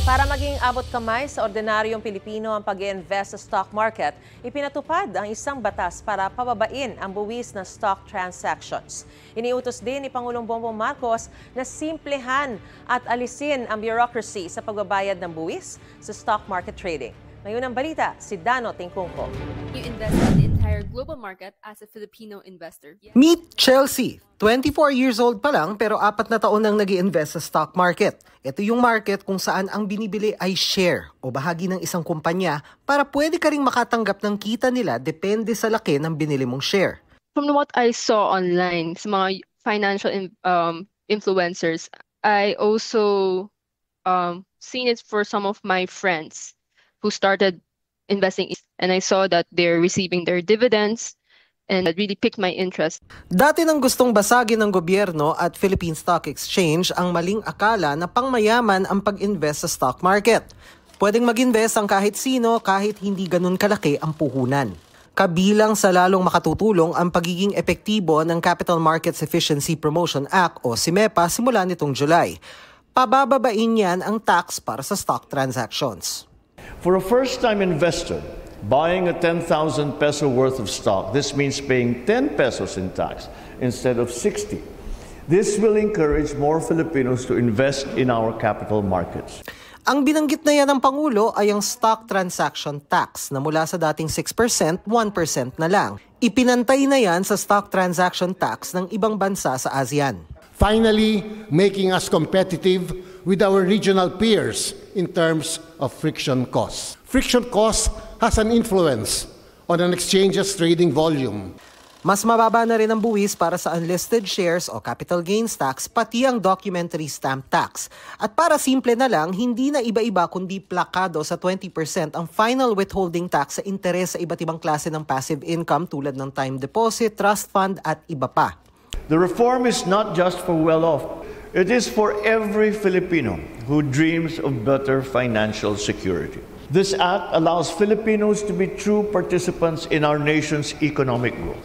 Para maging abot kamay sa ordinaryong Pilipino ang pag-i-invest sa stock market, ipinatupad ang isang batas para pababain ang buwis ng stock transactions. Iniutos din ni Pangulong Bongbong Marcos na simplehan at alisin ang bureaucracy sa pagbabayad ng buwis sa stock market trading. Ngayon ang balita, si Dano Tingkungko. You invest in the entire global market as a Filipino investor. Meet Chelsea. 24 years old pa lang pero 4 na taon nang nag-i-invest sa stock market. Ito yung market kung saan ang binibili ay share o bahagi ng isang kumpanya para pwede ka ring makatanggap ng kita nila depende sa laki ng binili mong share. From what I saw online sa mga financial influencers, I also seen it for some of my friends who started investing, and I saw that they're receiving their dividends, and that really piqued my interest. Dati nang gustong basagin ng gobyerno at Philippine Stock Exchange ang maling akala na pangmayaman ang pag-invest sa stock market. Pwedeng mag-invest ang kahit sino kahit hindi ganun kalaki ang puhunan. Kabilang sa lalong makatutulong ang pagiging epektibo ng Capital Markets Efficiency Promotion Act o CMEPA simula nitong July. Pabababain niyan ang tax para sa stock transactions. For a first-time investor buying a 10,000 peso worth of stock, this means paying 10 pesos in tax instead of 60. This will encourage more Filipinos to invest in our capital markets. Ang binanggit na yan ng Pangulo ay ang stock transaction tax na mula sa dating 6%, 1% na lang. Ipinantay na yan sa stock transaction tax ng ibang bansa sa ASEAN. Finally, making us competitive with our regional peers in terms of friction costs. Friction cost has an influence on an exchange's trading volume. Mas mababa na rin ang buwis para sa unlisted shares o capital gains tax pati ang documentary stamp tax. At para simple na lang, hindi na iba-iba kundi plakado sa 20% ang final withholding tax sa interes sa iba't ibang klase ng passive income tulad ng time deposit, trust fund at iba pa. The reform is not just for well-off. It is for every Filipino who dreams of better financial security. This act allows Filipinos to be true participants in our nation's economic growth.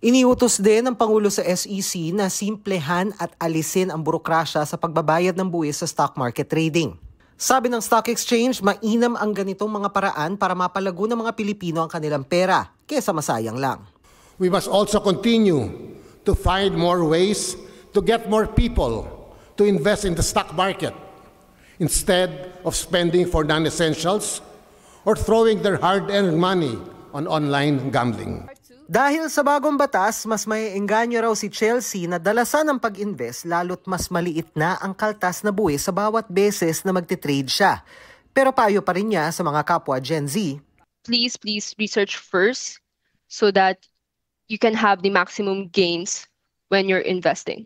Iniutos din ng Pangulo sa SEC na simplehan at alisin ang burokrasya sa pagbabayad ng buwis sa stock market trading. Sabi ng Stock Exchange, mainam ang ganitong mga paraan para mapalago ng mga Pilipino ang kanilang pera, kesa masayang lang. We must also continue to find more ways to get more people to invest in the stock market instead of spending for non-essentials or throwing their hard-earned money on online gambling. Dahil sa bagong batas, mas may engganyo raw si Chelsea na dalasan ang pag-invest lalo't mas maliit na ang kaltas na buwis sa bawat beses na magtitrade siya. Pero payo pa rin niya sa mga kapwa Gen Z. Please research first so that you can have the maximum gains when you're investing.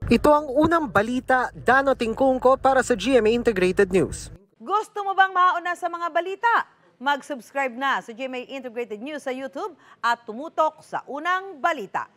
Ito ang unang balita, Dano Tingkungko para sa GMA Integrated News. Gusto mo bang mauna sa mga balita? Mag-subscribe na sa GMA Integrated News sa YouTube at tumutok sa unang balita.